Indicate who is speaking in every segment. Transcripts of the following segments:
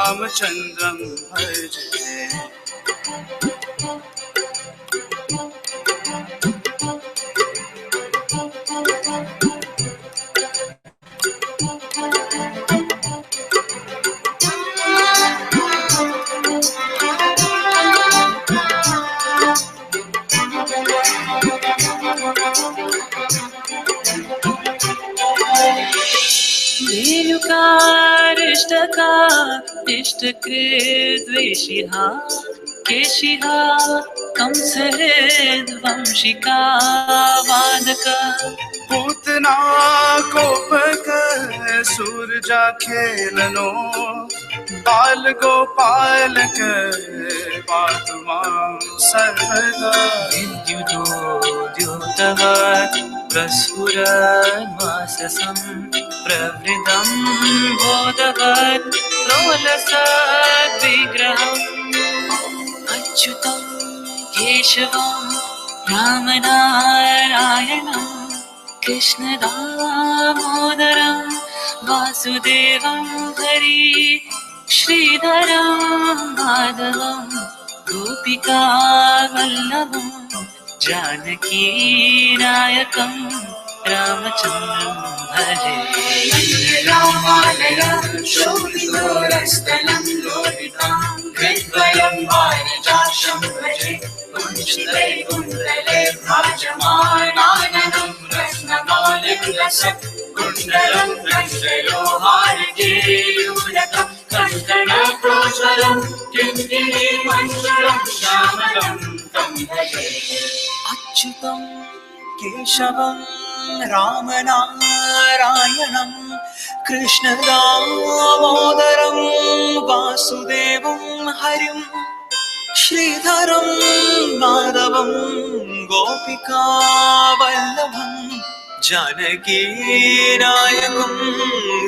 Speaker 1: रामचन्द्रं भजे।
Speaker 2: रेणुकारिष्टका इष्टकृद्वेषिः केशिः कंसहृद्वंशिका वादक
Speaker 1: पूतना गोपक सूरजा खेलनो बाल गोपालक पातु मां सर्वदा।
Speaker 2: विद्युदोद्योतवत् प्रस्फुरन्वाससं प्रवृद्धं बोधवत् लोलसद्विग्रहम् अच्युतं केशवं रामनारायणं कृष्णदामोदरं वासुदेवं हरि श्रीधरं माधवं गोपिकावल्लभं जानकीनायकं रामचन्द्रं भजे। रामालय शोभितोरस्थलं लोहितं कृद्वयं वारिजाक्षं भजे। कुञ्चिते कुण्डले भ्राजमानाननं रत्नमालिकलसत् कुण्डलं रक्तलोहारकेयूरकं कङ्कणप्रोज्वलं किङ्किणीमण्डलं श्यामलं तं भजे। अच्युतं केशवं रामनारायणं कृष्णदामोदरं वासुदेवं हरिं श्रीधरं माधवं गोपिकावल्लभं जानकीनायकं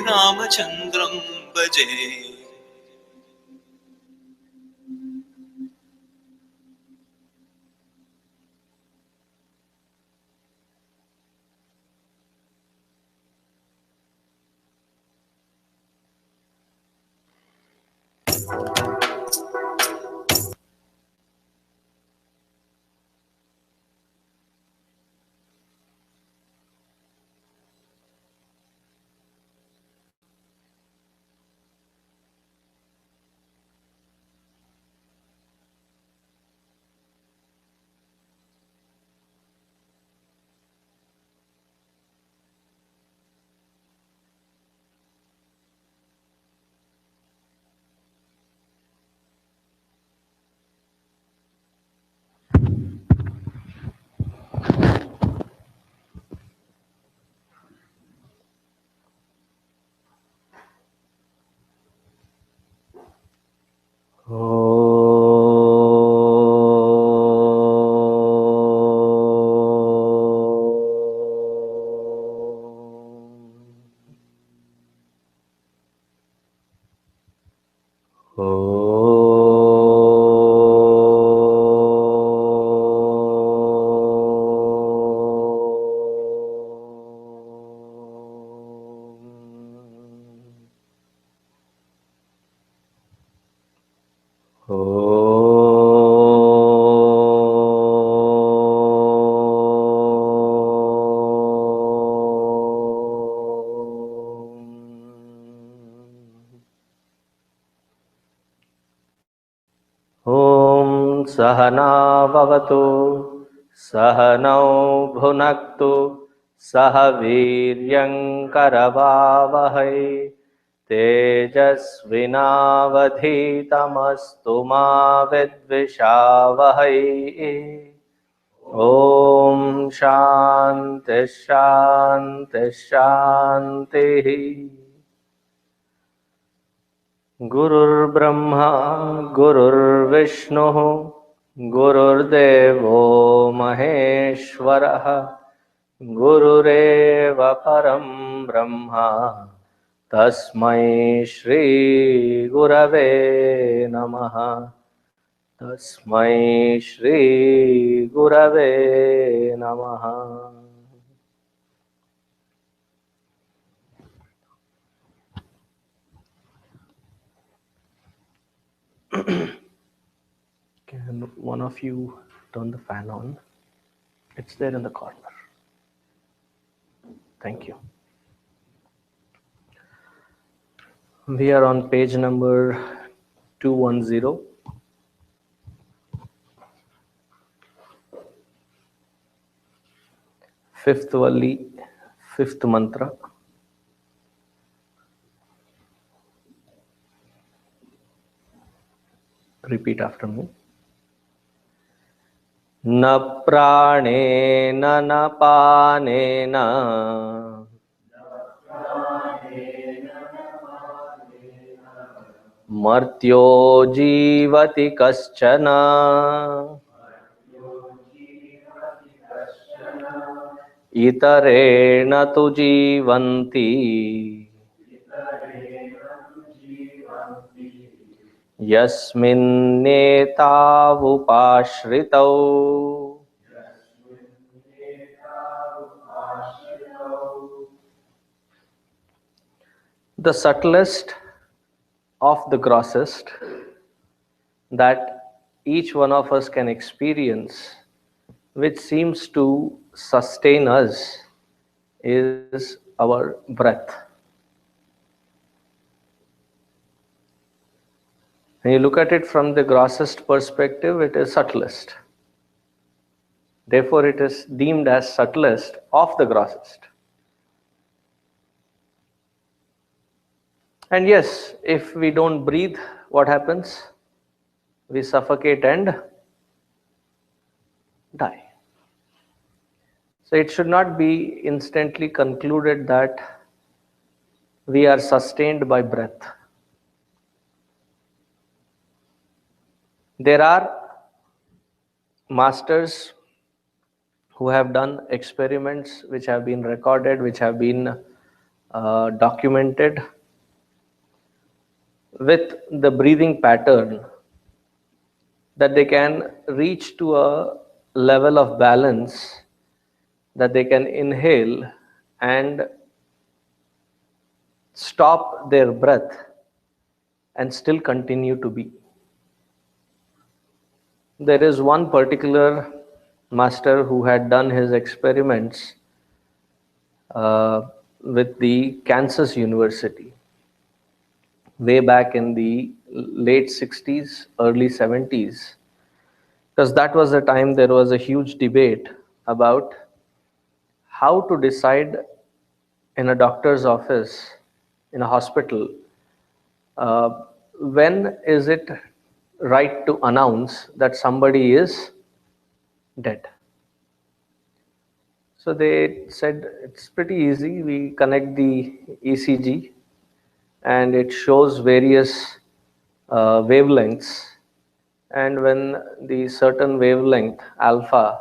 Speaker 2: रामचन्द्रं भजे।
Speaker 3: सहना भवतु सहनौ भुनक्तु सह वीर्यङ्करवावहै तेजस्विनावधीतमस्तु मा विद्विषावहै। ॐ शान्ति शान्ति शान्तिः। गुरुर्ब्रह्मा गुरुर्विष्णुः गुरुर्देवो महेश्वरः गुरुरेव परं ब्रह्म तस्मै श्री गुरवे नमः। तस्मै श्री गुरवे नमः। Can one of you turn the fan on? It's there in the corner. Thank you. We are on page number 210. Fifth Valli, fifth mantra. Repeat after me. न प्राणेन न पानेन मर्त्यो जीवति कश्चन इतरेण तु जीवन्ति यस्मिन्नेतावुपाश्रितौ. The subtlest of the grossest that each one of us can experience, which seems to sustain us, is our breath. When you look at it from the grossest perspective, it is subtlest. Therefore, it is deemed as subtlest of the grossest. And yes, if we don't breathe, what happens? We suffocate and die. So it should not be instantly concluded that we are sustained by breath. There are masters who have done experiments which have been recorded, which have been documented with the breathing pattern, that they can reach to a level of balance that they can inhale and stop their breath and still continue to be. There is one particular master who had done his experiments with the Kansas University way back in the late 60s, early 70s, because that was the time there was a huge debate about how to decide in a doctor's office, in a hospital, when is it right to announce that somebody is dead. So they said it's pretty easy. We connect the ECG and it shows various wavelengths, and when the certain wavelength alpha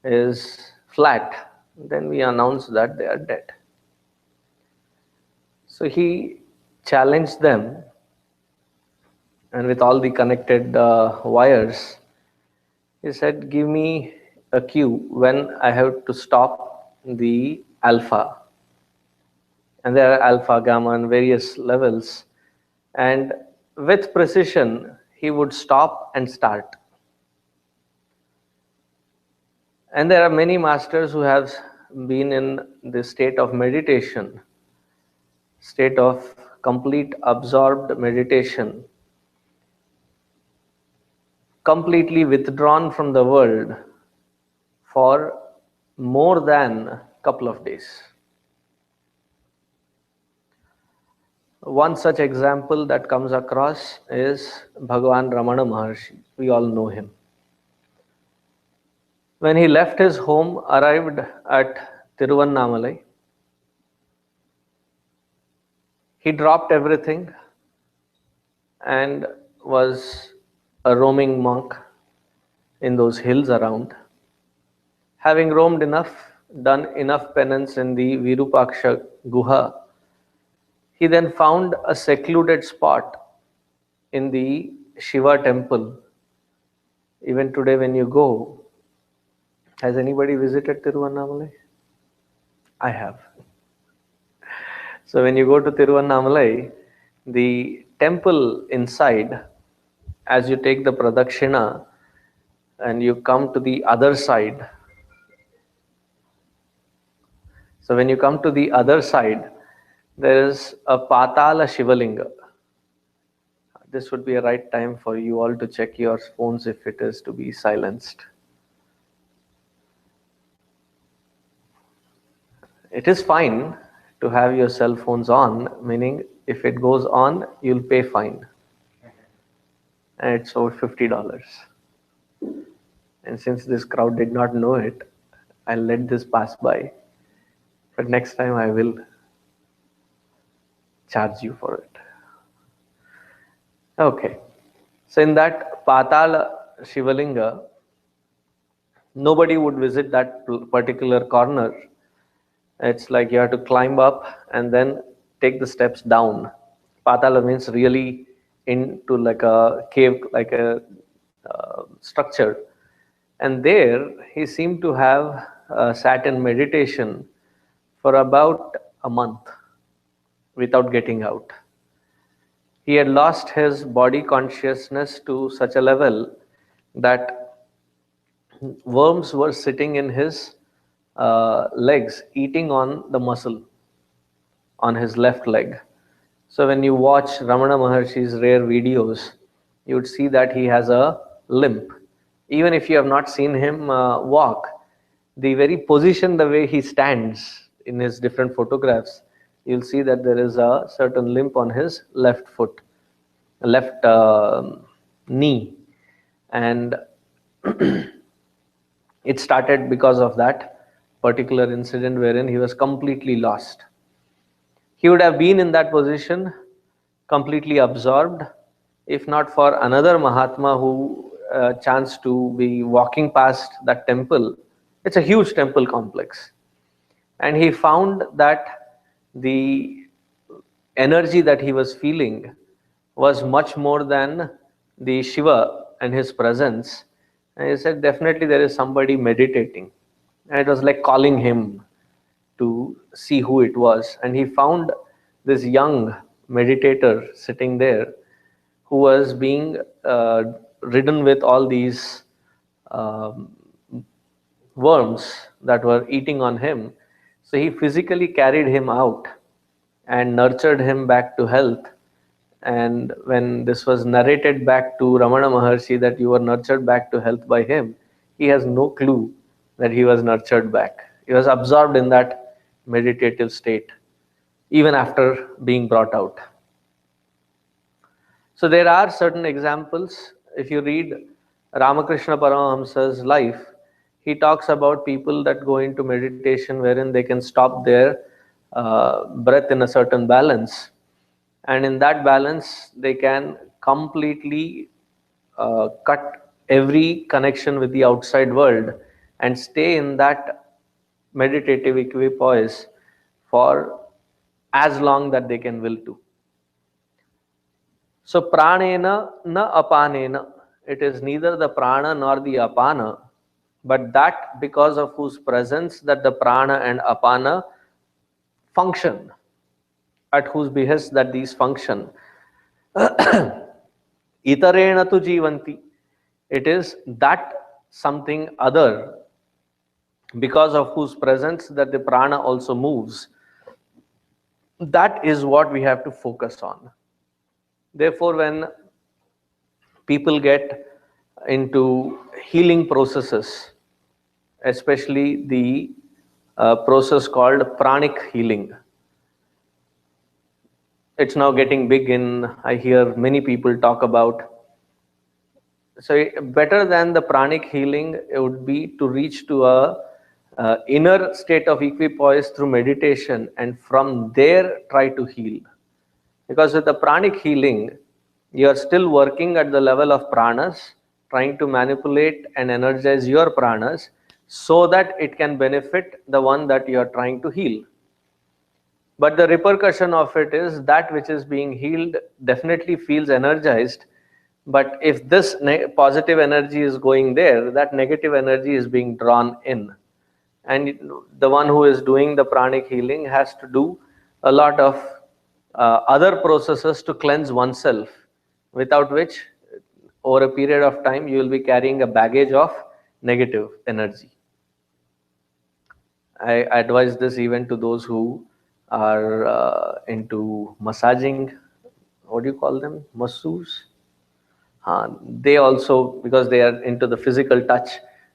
Speaker 3: is flat, then we announce that they are dead. So he challenged them, and with all the connected wires, he said, give me a cue when I have to stop the alpha. And there are alpha, gamma, and various levels. And with precision, he would stop and start. And there are many masters who have been in the state of meditation, state of complete absorbed meditation, completely withdrawn from the world for more than a couple of days. One such example that comes across is Bhagavan Ramana Maharshi. We all know him. When he left his home, arrived at Tiruvannamalai, he dropped everything and was a roaming monk in those hills around. Having roamed enough, done enough penance in the Virupaksha Guha, he then found a secluded spot in the Shiva temple. Even today when you go, has anybody visited Tiruvannamalai? I have. So when you go to Tiruvannamalai, the temple inside as you take the pradakshina and you come to the other side. So when you come to the other side, there is a Patala Shivalinga. This would be a right time for you all to check your phones if it is to be silenced. It is fine to have your cell phones on, meaning if it goes on, you'll pay fine. And it's over $50. And since this crowd did not know it, I'll let this pass by. But next time I will charge you for it. Okay. So in that Patala Shivalinga, nobody would visit that particular corner. It's like you have to climb up and then take the steps down. Patala means really into like a cave, like a structure. And there he seemed to have sat in meditation for about a month without getting out. He had lost his body consciousness to such a level that worms were sitting in his legs, eating on the muscle on his left leg. So when you watch Ramana Maharshi's rare videos, you would see that he has a limp. Even if you have not seen him walk, the very position, the way he stands in his different photographs, you'll see that there is a certain limp on his left foot, left knee. And it started because of that particular incident wherein he was completely lost. He would have been in that position completely absorbed if not for another Mahatma who chanced to be walking past that temple. It's a huge temple complex. And he found that the energy that he was feeling was much more than the Shiva and his presence. And he said, definitely there is somebody meditating. And it was like calling him to see who it was. And he found this young meditator sitting there who was being ridden with all these worms that were eating on him. So he physically carried him out and nurtured him back to health. And when this was narrated back to Ramana Maharshi that you were nurtured back to health by him, he has no clue that he was nurtured back. He was absorbed in that meditative state, even after being brought out. So there are certain examples. If you read Ramakrishna Paramahamsa's life, he talks about people that go into meditation wherein they can stop their breath in a certain balance. And in that balance, they can completely cut every connection with the outside world and stay in that meditative equipoise for as long that they can will to. So pranena na apanena. It is neither the prana nor the apana, but that because of whose presence that the prana and apana function, at whose behest that these function. Itarena tu jivanti. It is that something other because of whose presence that the prana also moves. That is what we have to focus on. Therefore, when people get into healing processes, especially the process called pranic healing, it's now getting big in, I hear many people talk about. So better than the pranic healing, it would be to reach to a inner state of equipoise through meditation and from there try to heal. Because with the pranic healing, you are still working at the level of pranas, trying to manipulate and energize your pranas so that it can benefit the one that you are trying to heal. But the repercussion of it is that which is being healed definitely feels energized. But if this positive energy is going there, that negative energy is being drawn in. And the one who is doing the pranic healing has to do a lot of other processes to cleanse oneself, without which over a period of time you will be carrying a baggage of negative energy. I advise this even to those who are into massaging. What do you call them? Masseurs. They also, because they are into the physical touch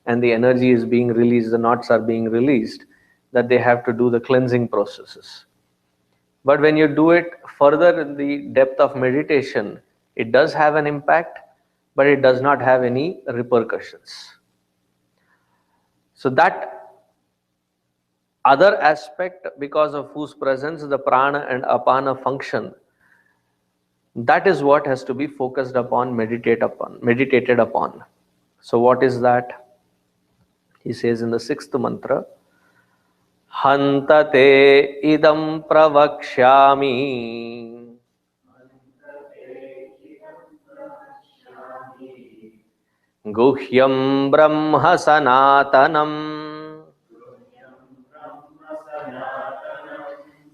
Speaker 3: and the energy is being released, the knots are being released, that they have to do the cleansing processes. But when you do it further in the depth of meditation, it does have an impact, but it does not have any repercussions. So that other aspect, because of whose presence the prana and apana function, that is what has to be focused upon, meditated upon. So what is that? He says in the sixth mantra, Hantate idam pravakshyami guhyam brahma sanatanam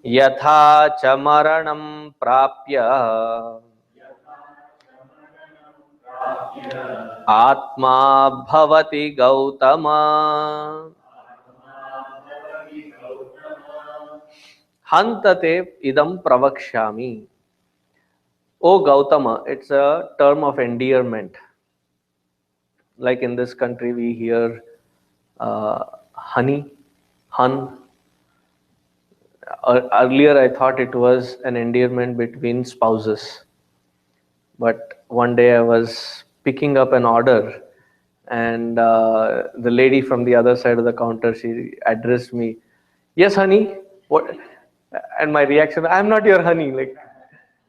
Speaker 3: yatha cha maranam prapya atma bhavati gautama. Hantate idam pravakshyami. O Gautama, it's a term of endearment. Like in this country, we hear honey, hun. Earlier, I thought it was an endearment between spouses. But one day I was picking up an order, and the lady from the other side of the counter, she addressed me, "Yes, honey." What? And my reaction, "I'm not your honey." Like,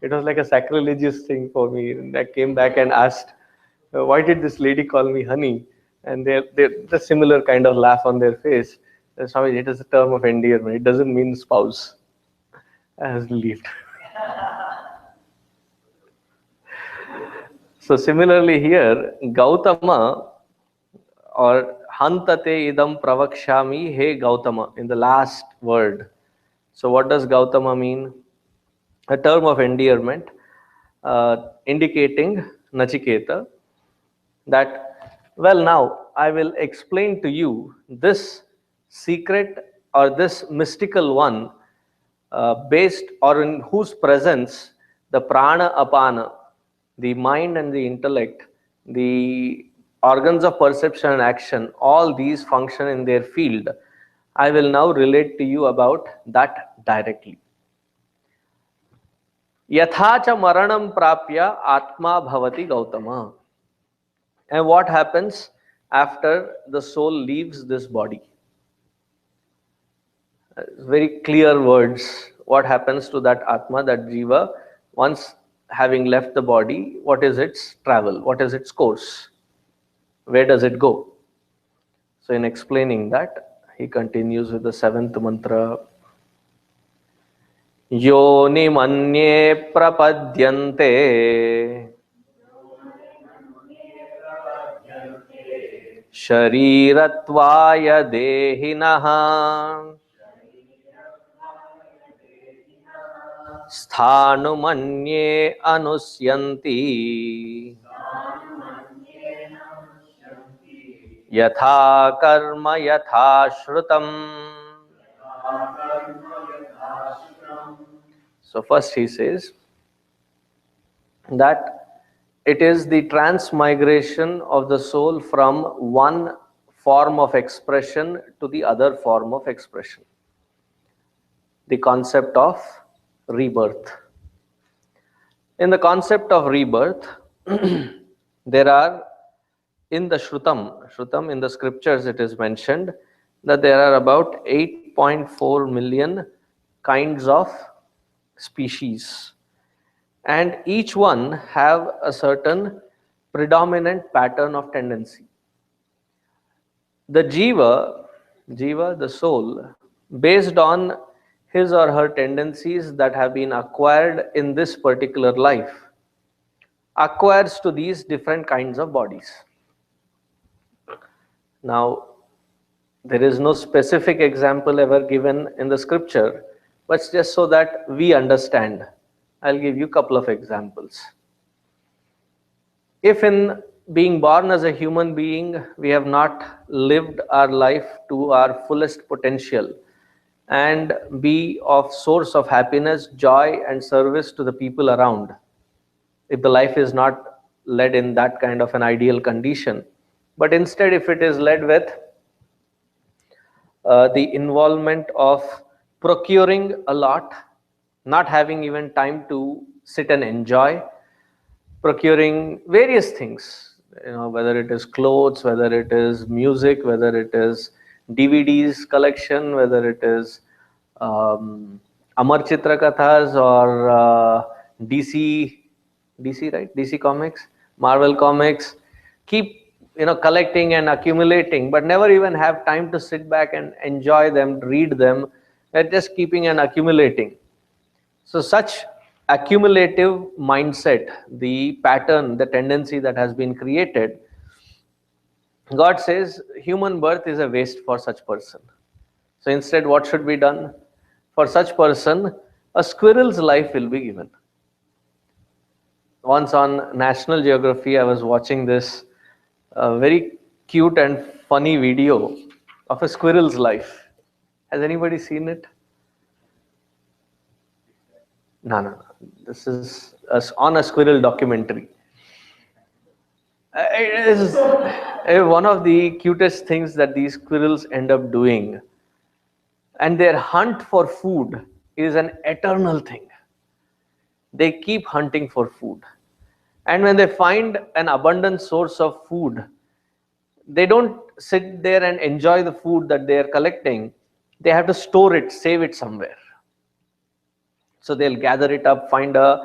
Speaker 3: it was like a sacrilegious thing for me. And I came back and asked, "Why did this lady call me honey?" And they the similar kind of laugh on their face. Swami, it is a term of endearment. It doesn't mean spouse. I was relieved. So similarly here, Gautama or Hantate idam pravakshami he Gautama in the last word. So what does Gautama mean? A term of endearment indicating Nachiketa that, well, now I will explain to you this secret or this mystical one based or in whose presence the prana apana, the mind and the intellect, the organs of perception and action, all these function in their field. I will now relate to you about that directly. Yathacha maranam prapya atma bhavati Gautama. And what happens after the soul leaves this body? Very clear words. What happens to that Atma, that Jiva, once having left the body? What is its travel? What is its course? Where does it go? So in explaining that, he continues with the seventh mantra. Yoni manye prapadyante sharirattvaya dehinaha sthanumanye anusyanti yatha karma yatha shrutam. So first he says that it is the transmigration of the soul from one form of expression to the other form of expression. The concept of rebirth. In the concept of rebirth, there are in the Shrutam in the scriptures it is mentioned that there are about 8.4 million kinds of species, and each one have a certain predominant pattern of tendency. The jiva, the soul, based on his or her tendencies that have been acquired in this particular life, acquires to these different kinds of bodies. Now, there is no specific example ever given in the scripture, but just so that we understand, I'll give you a couple of examples. If in being born as a human being, we have not lived our life to our fullest potential and be of source of happiness, joy, and service to the people around, if the life is not led in that kind of an ideal condition, but instead if it is led with the involvement of procuring a lot, not having even time to sit and enjoy, procuring various things, whether it is clothes, whether it is music, whether it is DVDs collection, whether it is Amar Chitra Kathas or DC, right? DC Comics, Marvel Comics. Keep collecting and accumulating, but never even have time to sit back and enjoy them, read them. They're just keeping and accumulating. So such accumulative mindset, the pattern, the tendency that has been created, God says human birth is a waste for such person. So instead, what should be done? For such person, a squirrel's life will be given. Once on National Geography, I was watching this very cute and funny video of a squirrel's life. Has anybody seen it? No, no, no. This is on a squirrel documentary. It is one of the cutest things that these squirrels end up doing. And their hunt for food is an eternal thing. They keep hunting for food. And when they find an abundant source of food, they don't sit there and enjoy the food that they are collecting. They have to store it, save it somewhere. So they'll gather it up, find uh,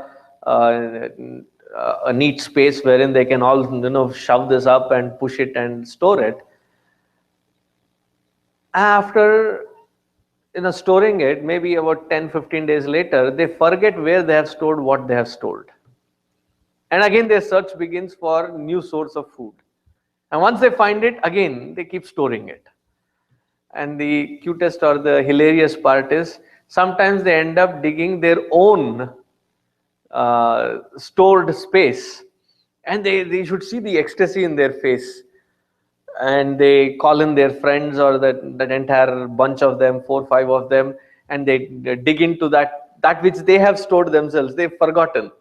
Speaker 3: a neat space wherein they can all shove this up and push it and store it. After storing it, maybe about 10-15 days later, they forget where they have stored what they have stored, and again their search begins for new source of food. And once they find it, again they keep storing it. And the cutest or the hilarious part is sometimes they end up digging their own stored space, and they should see the ecstasy in their face. And they call in their friends or that entire bunch of them, 4 5 of them, and they dig into that which they have stored themselves, they've forgotten.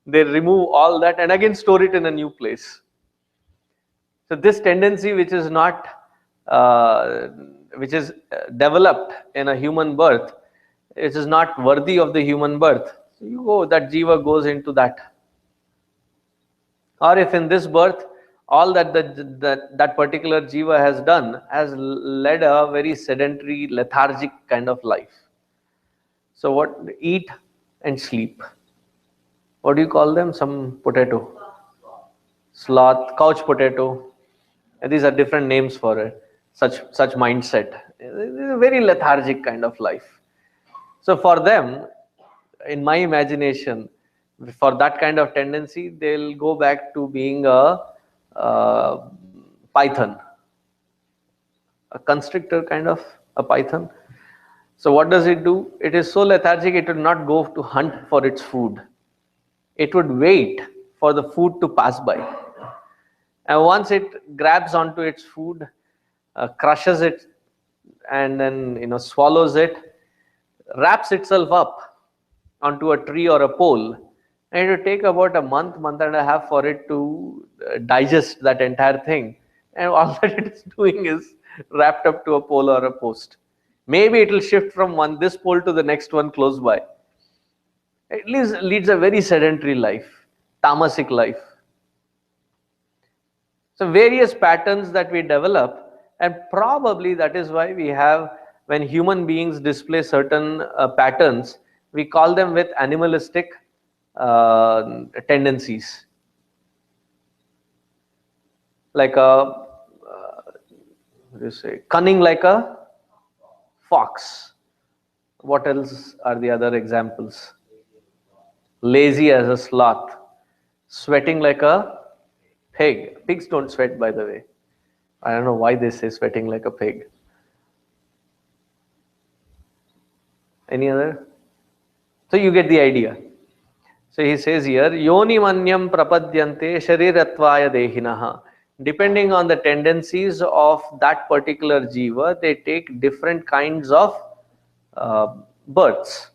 Speaker 3: They remove all that and again store it in a new place. So this tendency which is developed in a human birth, it is not worthy of the human birth. So that jiva goes into that. Or if in this birth all that particular jiva has done has led a very sedentary, lethargic kind of life. So what? Eat and sleep. What do you call them? Some potato, sloth, couch potato. And these are different names for it. Such mindset. It's a very lethargic kind of life. So for them, in my imagination, for that kind of tendency, they'll go back to being a python, a constrictor kind of a python. So what does it do? It is so lethargic, it would not go to hunt for its food. It would wait for the food to pass by. And once it grabs onto its food, crushes it, and then swallows it, wraps itself up onto a tree or a pole, and it will take about a month and a half for it to digest that entire thing. And all that it is doing is wrapped up to a pole or a post. Maybe it will shift from this pole to the next one close by. It leads a very sedentary life, tamasic life. So various patterns that we develop, and probably that is why we have, when human beings display certain patterns, we call them with animalistic tendencies. Like what do you say, cunning like a fox. What else are the other examples? Lazy as a sloth, sweating like a pig. Pigs don't sweat, by the way. I don't know why they say sweating like a pig. Any other? So you get the idea. So he says here, Yoni manyam prapadyante sharirattvaya dehinaha. Depending on the tendencies of that particular jiva, they take different kinds of births.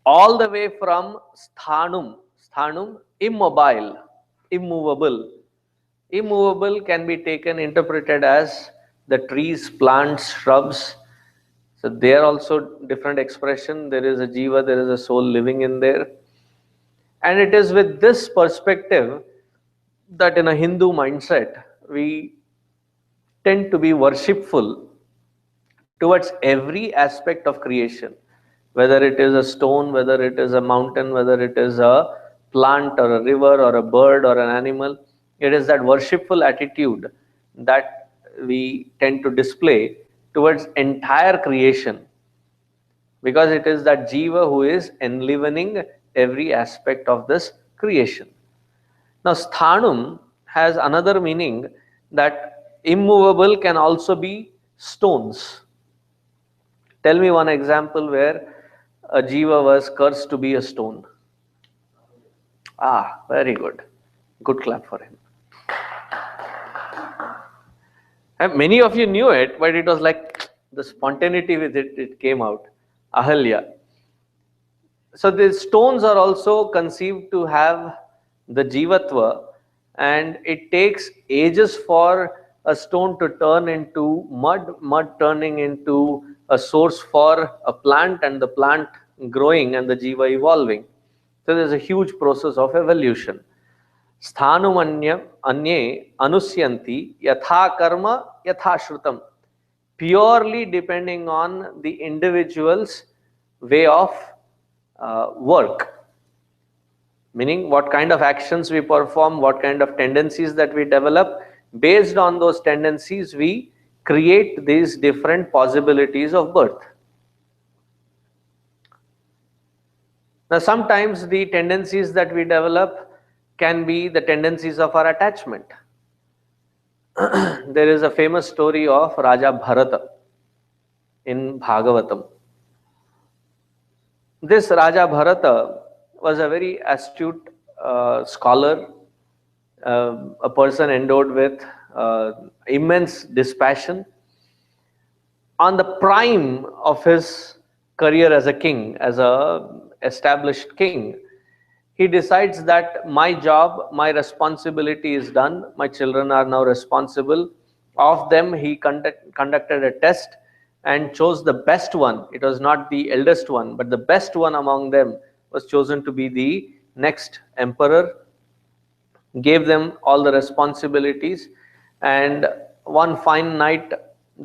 Speaker 3: All the way from sthanum, immobile, immovable. Immovable can be taken, interpreted as the trees, plants, shrubs. So there also different expression. There is a jiva, there is a soul living in there. And it is with this perspective that in a Hindu mindset, we tend to be worshipful towards every aspect of creation, whether it is a stone, whether it is a mountain, whether it is a plant or a river or a bird or an animal. It is that worshipful attitude that we tend to display towards entire creation, because it is that jiva who is enlivening every aspect of this creation. Now, sthanum has another meaning, that immovable can also be stones. Tell me one example where a jiva was cursed to be a stone. Ah, very good. Good clap for him. And many of you knew it, but it was like the spontaneity with it came out. Ahalya. So the stones are also conceived to have the jivatva, and it takes ages for a stone to turn into mud, mud turning into a source for a plant, and the plant growing and the jiva evolving. So there's a huge process of evolution. Sthanumanya anye anusyanti yatha karma yatha shrutam, purely depending on the individual's way of work, meaning what kind of actions we perform, what kind of tendencies that we develop. Based on those tendencies, we create these different possibilities of birth. Now, sometimes the tendencies that we develop can be the tendencies of our attachment. There is a famous story of Raja Bharata in Bhagavatam. This Raja Bharata was a very astute scholar, a person endowed with immense dispassion. On the prime of his career as a king, as a established king, he decides that my job, my responsibility is done. My children are now responsible. Of them, he conducted a test and chose the best one. It was not the eldest one, but the best one among them was chosen to be the next emperor. Gave them all the responsibilities, and one fine night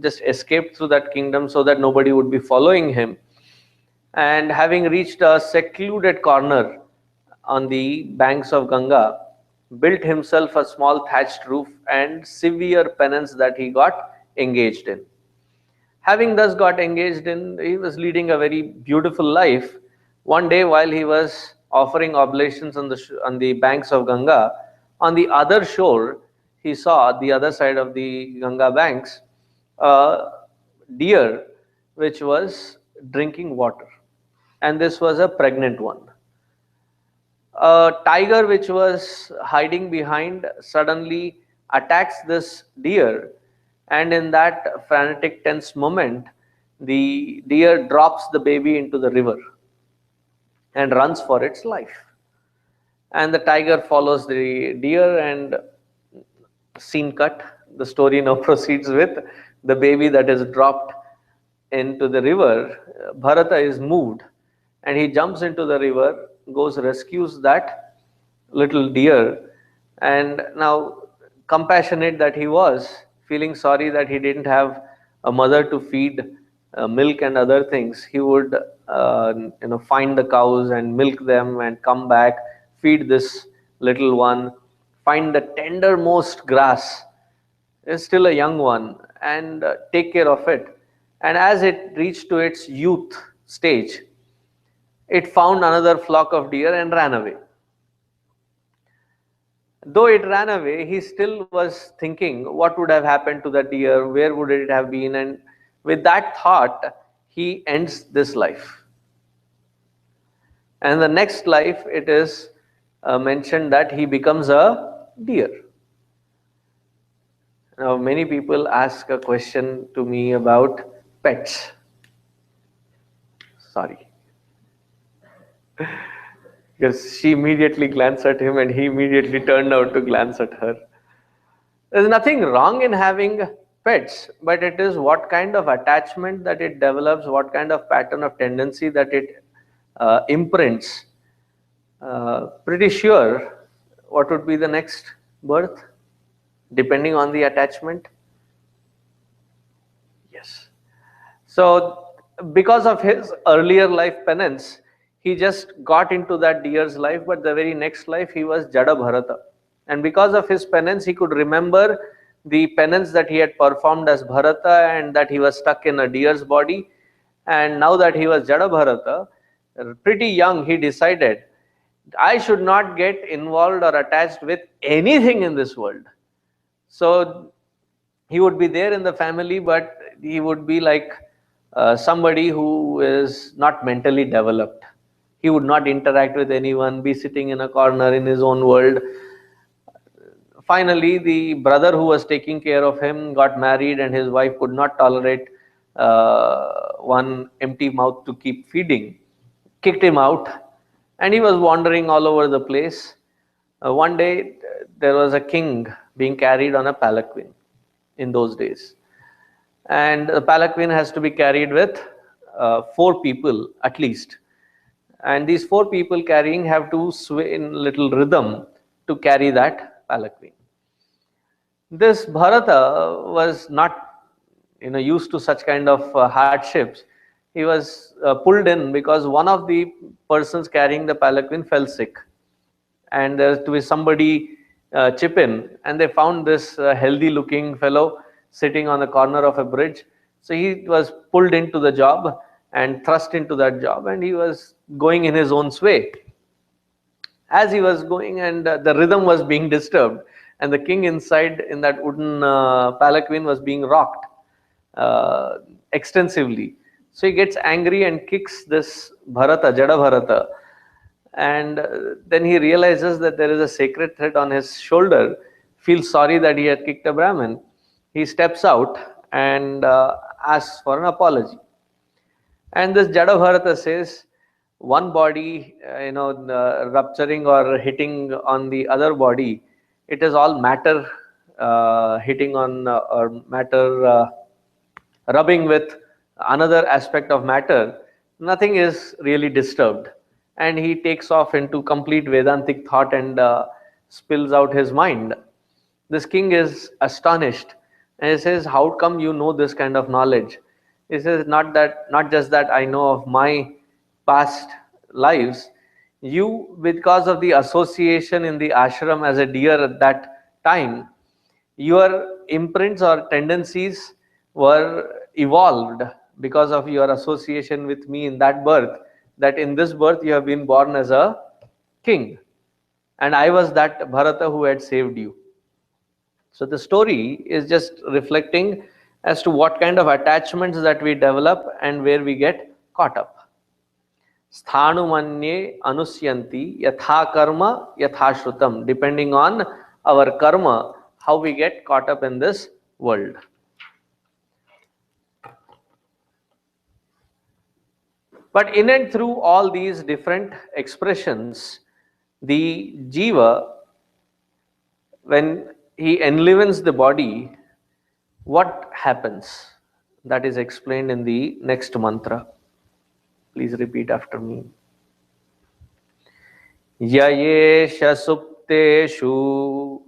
Speaker 3: just escaped through that kingdom so that nobody would be following him. And having reached a secluded corner on the banks of Ganga, built himself a small thatched roof, and severe penance that he got engaged in. Having thus got engaged in, he was leading a very beautiful life. One day, while he was offering oblations on the banks of Ganga, on the other shore, he saw at the other side of the Ganga banks a deer which was drinking water, and this was a pregnant one. A tiger which was hiding behind suddenly attacks this deer, and in that frantic, tense moment, the deer drops the baby into the river and runs for its life. And the tiger follows the deer, and scene cut. The story now proceeds with the baby that is dropped into the river. Bharata is moved, and he jumps into the river, goes, rescues that little deer, and now, compassionate that he was, feeling sorry that he didn't have a mother to feed milk and other things, he would find the cows and milk them and come back, feed this little one, find the tendermost grass, is still a young one, and take care of it. And as it reached to its youth stage, it found another flock of deer and ran away. Though it ran away, he still was thinking what would have happened to the deer, where would it have been, and with that thought, he ends this life. And the next life, it is mentioned that he becomes a deer. Now, many people ask a question to me about pets. Sorry. Because she immediately glanced at him and he immediately turned out to glance at her. There's nothing wrong in having pets, but it is what kind of attachment that it develops, what kind of pattern of tendency that it imprints. Pretty sure what would be the next birth, depending on the attachment. Yes. So, because of his earlier life penance, he just got into that deer's life, but the very next life he was Jada Bharata. And because of his penance, he could remember the penance that he had performed as Bharata and that he was stuck in a deer's body. And now that he was Jada Bharata, pretty young, he decided, I should not get involved or attached with anything in this world. So he would be there in the family, but he would be like somebody who is not mentally developed. He would not interact with anyone, be sitting in a corner in his own world. Finally, the brother who was taking care of him got married, and his wife could not tolerate one empty mouth to keep feeding, kicked him out, and he was wandering all over the place. One day, there was a king being carried on a palanquin in those days, and the palanquin has to be carried with four people at least, and these four people carrying have to sway in little rhythm to carry that palanquin. This Bharata was not, used to such kind of hardships. He was pulled in because one of the persons carrying the palanquin fell sick, and there to be somebody chip in, and they found this healthy looking fellow sitting on the corner of a bridge. So he was pulled into the job and thrust into that job, and he was going in his own sway. As he was going, and the rhythm was being disturbed, and the king inside in that wooden palanquin was being rocked uh, extensively. So he gets angry and kicks this Bharata, Jada Bharata, and then he realizes that there is a sacred thread on his shoulder, feels sorry that he had kicked a Brahmin. He steps out and asks for an apology. And this Jada Bharata says, one body, rupturing or hitting on the other body, it is all matter hitting on or matter rubbing with another aspect of matter. Nothing is really disturbed. And he takes off into complete Vedantic thought and spills out his mind. This king is astonished and he says, how come you know this kind of knowledge? He says, not just that I know of my past lives. You, because of the association in the ashram as a deer at that time, your imprints or tendencies were evolved because of your association with me in that birth, that in this birth you have been born as a king, and I was that Bharata who had saved you. So the story is just reflecting as to what kind of attachments that we develop and where we get caught up. Sthanumanye anusyanti yatha karma yatha shrutam, depending on our karma, how we get caught up in this world. But in and through all these different expressions, the jiva, when he enlivens the body, what happens? That is explained in the next mantra. Please repeat after me. Yayesha supteshu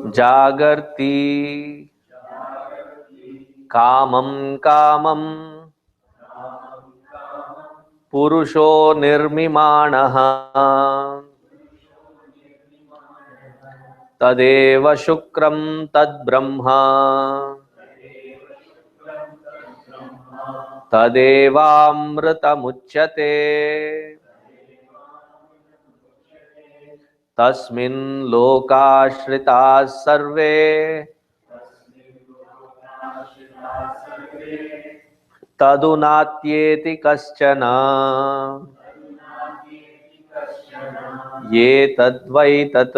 Speaker 3: jagarti kamam kamam purusho nirmimanaha tadeva shukram tad brahma tadevamritamuchyate tasmin lokashrita sarve तदुनात्येति कश्चन ये तद्वै तत्.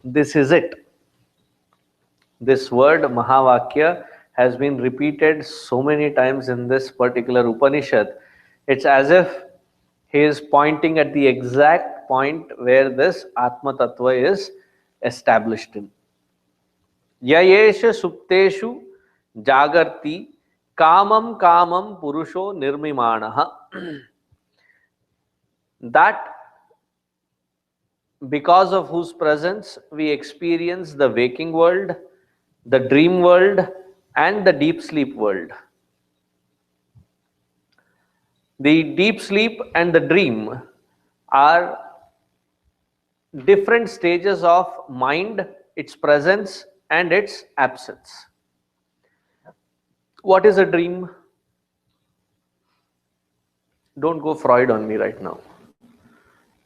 Speaker 3: This is it. This word Mahavakya has been repeated so many times in this particular Upanishad. It's as if he is pointing at the exact point where this Atma Tattva is established in. Yayesha supteshu jagarti kamam kamam purusho nirmimanaha. That because of whose presence we experience the waking world, the dream world, and the deep sleep world. The deep sleep and the dream are different stages of mind, its presence and its absence. What is a dream? Don't go Freud on me right now.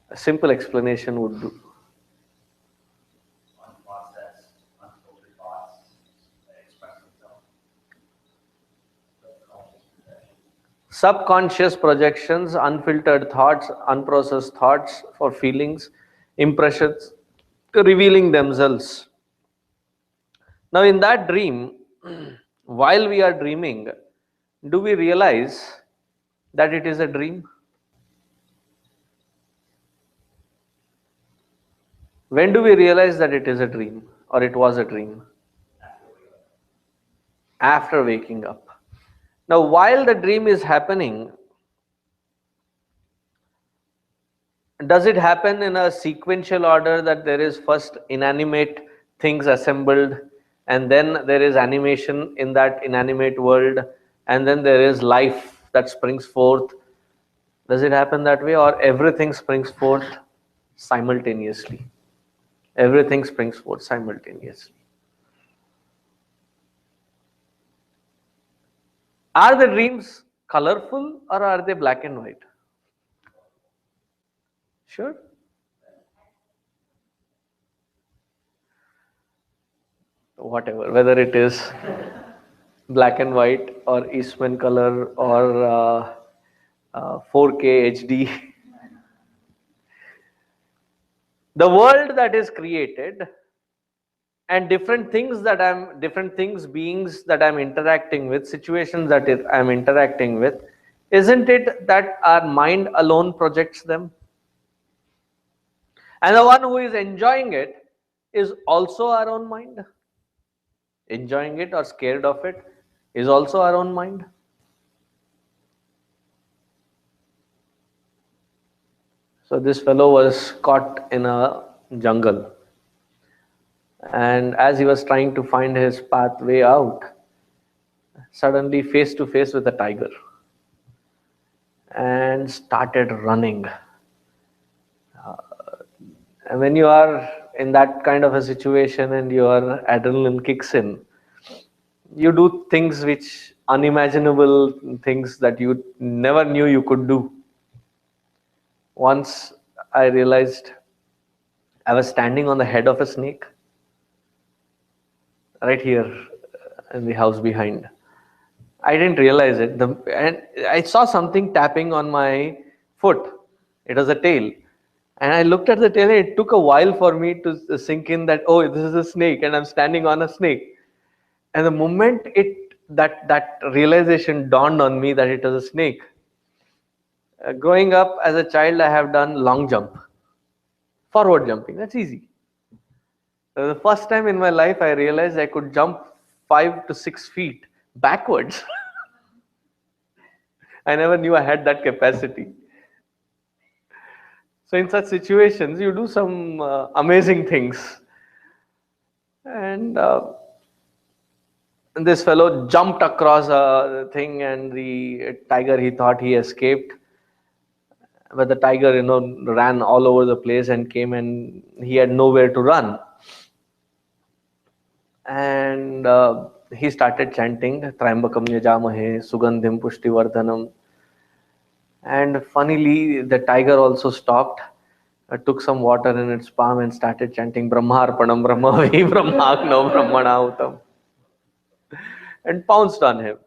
Speaker 3: A simple explanation would do.
Speaker 4: Unprocessed, unfiltered thoughts that express themselves.
Speaker 3: Subconscious projections, unfiltered thoughts, unprocessed thoughts for feelings, impressions revealing themselves. Now, in that dream, while we are dreaming, do we realize that it is a dream? When do we realize that it is a dream or it was a dream? After waking up. Now, while the dream is happening, does it happen in a sequential order that there is first inanimate things assembled and then there is animation in that inanimate world and then there is life that springs forth? Does it happen that way, or everything springs forth simultaneously? Everything springs forth simultaneously. Are the dreams colorful or are they black and white? Sure. Whatever, whether it is black and white or Eastman color or 4K HD, the world that is created and different things, beings that I'm interacting with, situations that I'm interacting with, isn't it that our mind alone projects them? And the one who is enjoying it is also our own mind. Enjoying it or scared of it is also our own mind. So this fellow was caught in a jungle, and as he was trying to find his pathway out, suddenly face to face with a tiger and started running. And when you are in that kind of a situation and your adrenaline kicks in, you do things which unimaginable, things that you never knew you could do. Once I realized I was standing on the head of a snake right here in the house behind. I didn't realize it. And I saw something tapping on my foot. It was a tail. And I looked at the tail and it took a while for me to sink in that, oh, this is a snake and I'm standing on a snake. And the moment that realization dawned on me that it was a snake, growing up as a child, I have done long jump, forward jumping. That's easy. The first time in my life, I realized I could jump 5 to 6 feet backwards. I never knew I had that capacity. So in such situations, you do some amazing things. And this fellow jumped across a thing, and the tiger, he thought he escaped. But the tiger, ran all over the place and came, and he had nowhere to run. And he started chanting, Trayambakam yajamahe, Sugandhim pushtivardhanam. And funnily, the tiger also stopped, took some water in its palm and started chanting Brahmarpanam Brahmavi Brahmagno Brahmanautam. and pounced on him.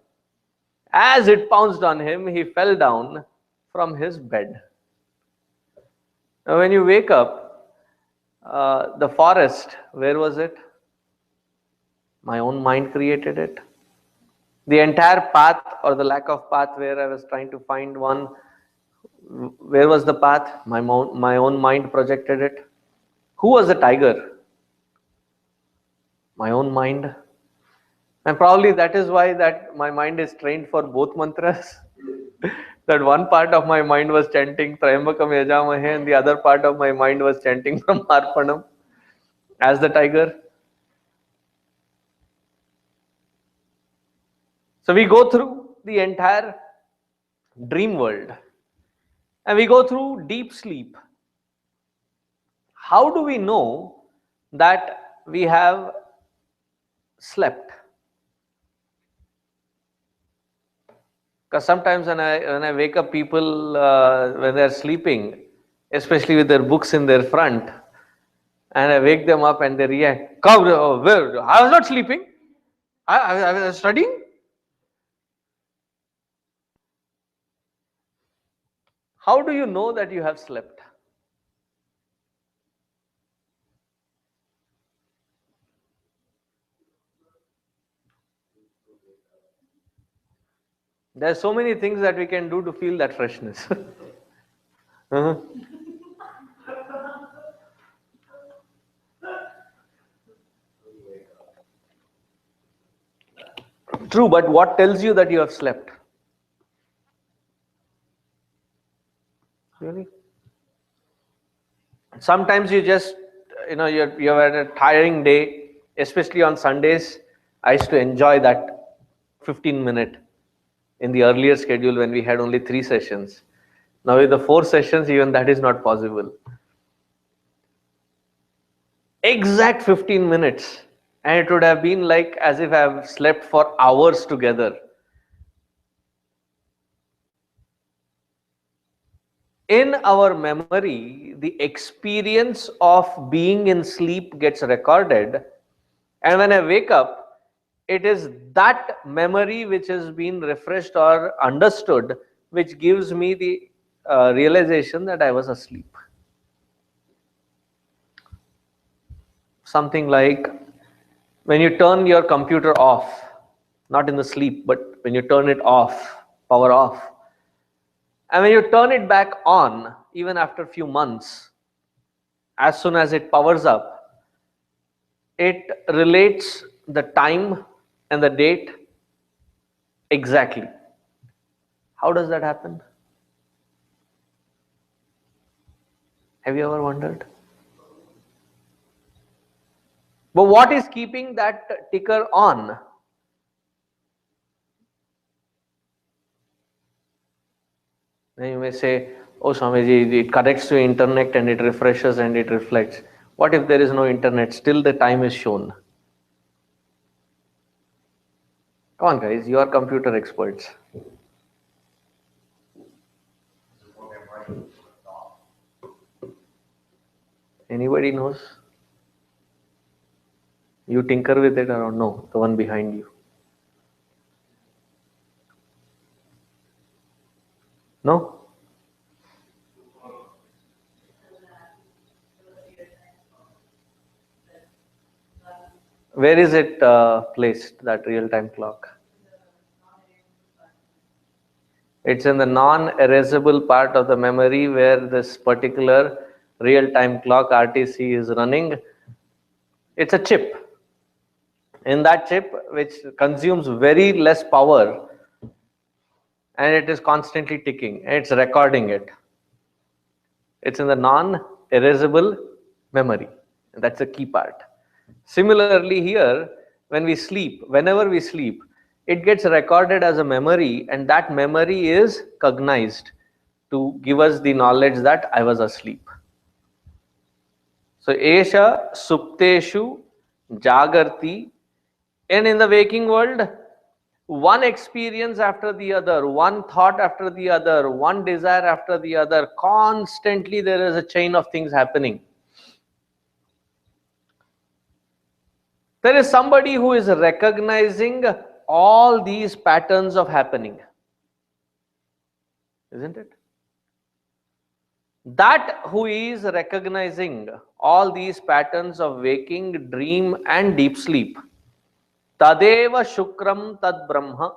Speaker 3: As it pounced on him, he fell down from his bed. Now, when you wake up, the forest, where was it? My own mind created it. The entire path or the lack of path where I was trying to find one, where was the path? My own mind projected it. Who was the tiger? My own mind. And probably that is why that my mind is trained for both mantras. That one part of my mind was chanting Trayambakam Yajamahe and the other part of my mind was chanting from Arpanam as the tiger. So we go through the entire dream world and we go through deep sleep. How do we know that we have slept? Because sometimes when I wake up people when they are sleeping, especially with their books in their front, and I wake them up and they react. Come, where? I was not sleeping. I was studying. How do you know that you have slept? There are so many things that we can do to feel that freshness. Uh-huh. True, but what tells you that you have slept? Really? Sometimes you just, you've had a tiring day, especially on Sundays. I used to enjoy that 15-minute in the earlier schedule when we had only 3 sessions. Now with the 4 sessions, even that is not possible. Exact 15 minutes. And it would have been like as if I have slept for hours together. In our memory, the experience of being in sleep gets recorded. And when I wake up, it is that memory which has been refreshed or understood, which gives me the realization that I was asleep. Something like when you turn your computer off, not in the sleep, but when you turn it off, power off, and when you turn it back on, even after a few months, as soon as it powers up, it relates the time and the date exactly. How does that happen? Have you ever wondered? But what is keeping that ticker on? Then you may say, oh Swamiji, it connects to internet and it refreshes and it reflects. What if there is no internet? Still the time is shown. Come on guys, you are computer experts. Anybody knows? You tinker with it or no? The one behind you. No? Where is it placed, that real-time clock? It's in the non-erasable part of the memory where this particular real-time clock RTC is running. It's a chip. In that chip, which consumes very less power, and it is constantly ticking, and it's recording it. It's in the non-erasable memory. And that's a key part. Similarly here, when we sleep, whenever we sleep, it gets recorded as a memory, and that memory is cognized to give us the knowledge that I was asleep. So, Esha Supteshu Jagarti, and in the waking world, one experience after the other, one thought after the other, one desire after the other, constantly there is a chain of things happening. There is somebody who is recognizing all these patterns of happening, isn't it? That who is recognizing all these patterns of waking, dream, and deep sleep, tadeva shukram tad brahma,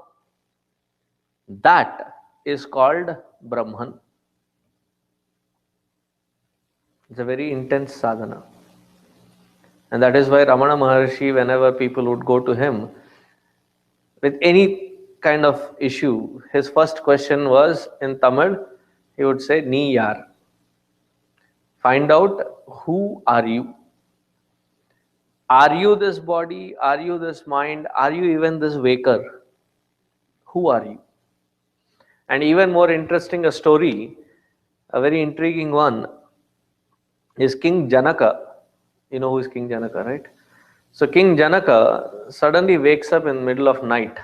Speaker 3: that is called Brahman. It's a very intense sadhana. And that is why Ramana Maharshi, whenever people would go to him with any kind of issue, his first question was in Tamil, he would say, Ni yar. Find out who are you? Are you this body? Are you this mind? Are you even this waker? Who are you? And even more interesting, a story, a very intriguing one, is King Janaka. You know who is King Janaka, right? So King Janaka suddenly wakes up in the middle of night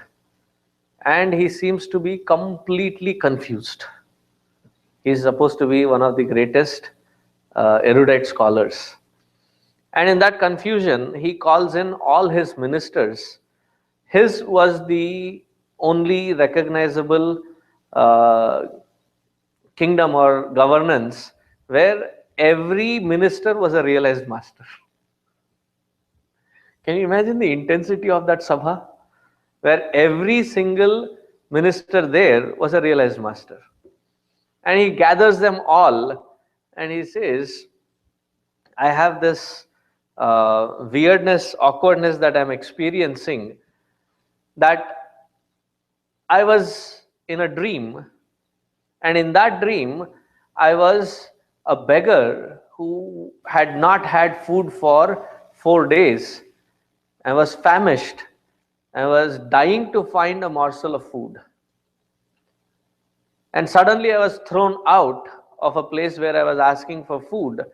Speaker 3: and he seems to be completely confused. He is supposed to be one of the greatest erudite scholars. And in that confusion, he calls in all his ministers. His was the only recognizable kingdom or governance where every minister was a realized master. Can you imagine the intensity of that sabha? Where every single minister there was a realized master. And he gathers them all and he says, I have this weirdness, awkwardness that I'm experiencing, that I was in a dream, and in that dream, I was a beggar who had not had food for 4 days. I was famished. I was dying to find a morsel of food. And suddenly I was thrown out of a place where I was asking for food.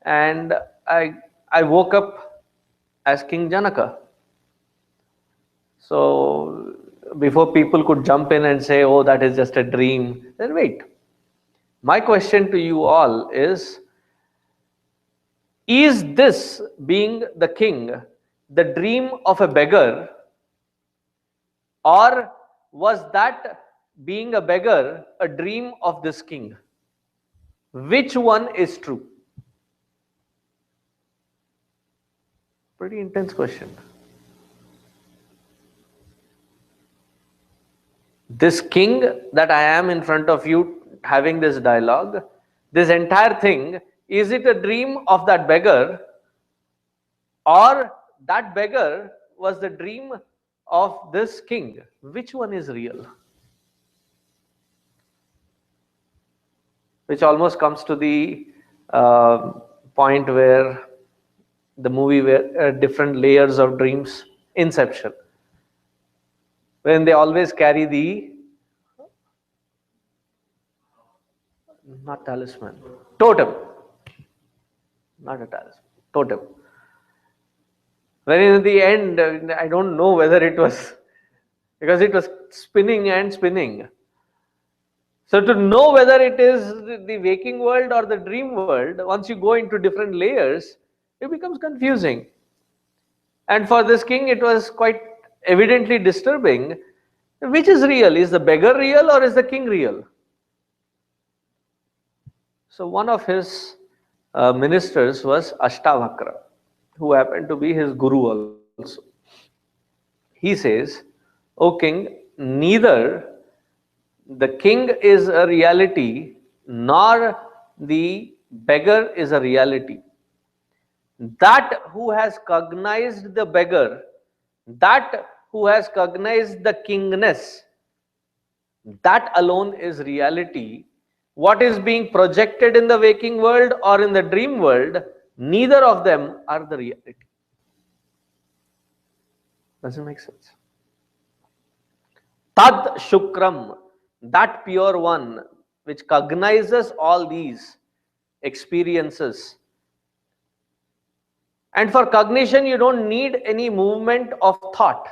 Speaker 3: And I woke up as King Janaka. So before people could jump in and say, oh, that is just a dream, then wait. My question to you all is this being the king the dream of a beggar, or was that being a beggar a dream of this king? Which one is true? Pretty intense question. This king that I am in front of you having this dialogue, this entire thing, is it a dream of that beggar, or that beggar was the dream of this king? Which one is real? Which almost comes to the point where the movie where different layers of dreams, Inception, when they always carry the, not talisman, totem, not a talisman, totem. When in the end, I don't know whether it was, because it was spinning and spinning. So to know whether it is the waking world or the dream world, once you go into different layers, it becomes confusing. And for this king, it was quite evidently disturbing. Which is real? Is the beggar real or is the king real? So one of his ministers was Ashtavakra, who happened to be his guru also. He says, O king, neither the king is a reality nor the beggar is a reality. That who has cognized the beggar, that who has cognized the kingness, that alone is reality. What is being projected in the waking world or in the dream world, neither of them are the reality. Does it make sense? Tad Shukram, that pure one which cognizes all these experiences. And for cognition, you don't need any movement of thought.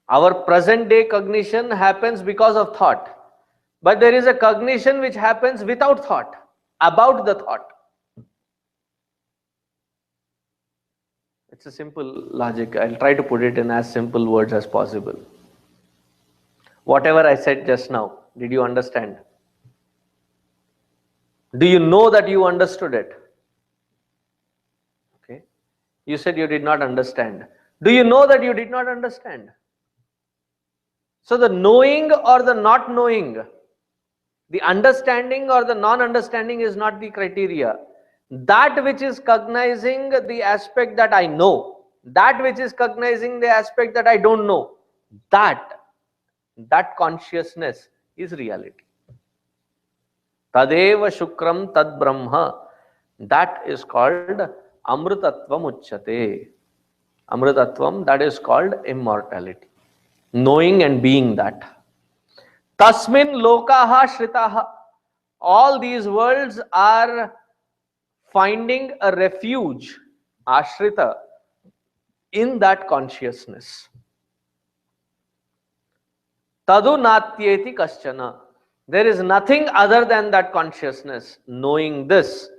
Speaker 3: Our present day cognition happens because of thought. But there is a cognition which happens without thought, about the thought. It's a simple logic. I'll try to put it in as simple words as possible. Whatever I said just now, did you understand? Do you know that you understood it? Okay. You said you did not understand. Do you know that you did not understand? So the knowing or the not knowing, the understanding or the non-understanding is not the criteria. That which is cognizing the aspect that I know, that which is cognizing the aspect that I don't know, that consciousness is reality. Tadeva shukram tad brahma. That is called amrutatvam uchyate. Amrutatvam, that is called immortality. Knowing and being that. Tasmin lokaha shritaha. All these worlds are finding a refuge, ashrita, in that consciousness. Tadu natyeti kaschana. There is nothing other than that consciousness. Knowing this,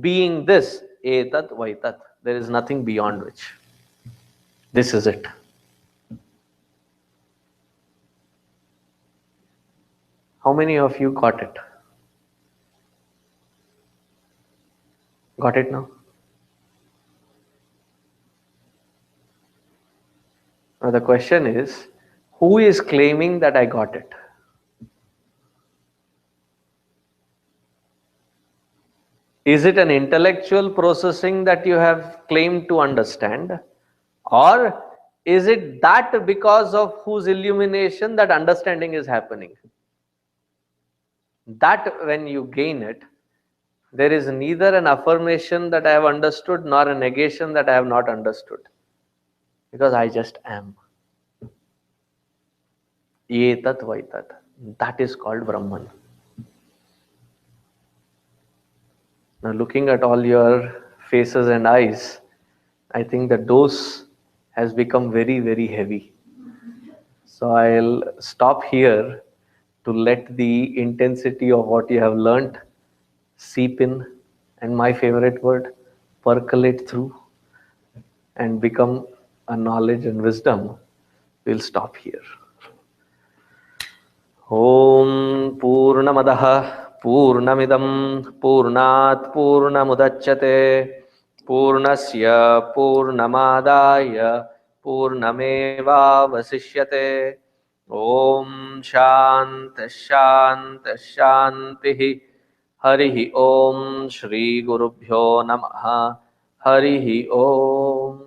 Speaker 3: being this, etat vaitat. There is nothing beyond which. This is it. How many of you got it? Got it now? Now the question is, who is claiming that I got it? Is it an intellectual processing that you have claimed to understand? Or is it that because of whose illumination that understanding is happening? That when you gain it, there is neither an affirmation that I have understood nor a negation that I have not understood. Because I just am. Etat vaitat. That is called Brahman. Now looking at all your faces and eyes, I think the dose has become very, very heavy. So I'll stop here to let the intensity of what you have learnt seep in, and my favorite word, percolate through and become a knowledge and wisdom. We'll stop here. Om Purnamadaha Purnamidam Purnat Purnamudachyate Purnasya Purnamadaya Purnameva Vasishyate. Om Shanta Shanta Shanti. Harihi Om Shri Gurubhyo Namaha. Harihi Om.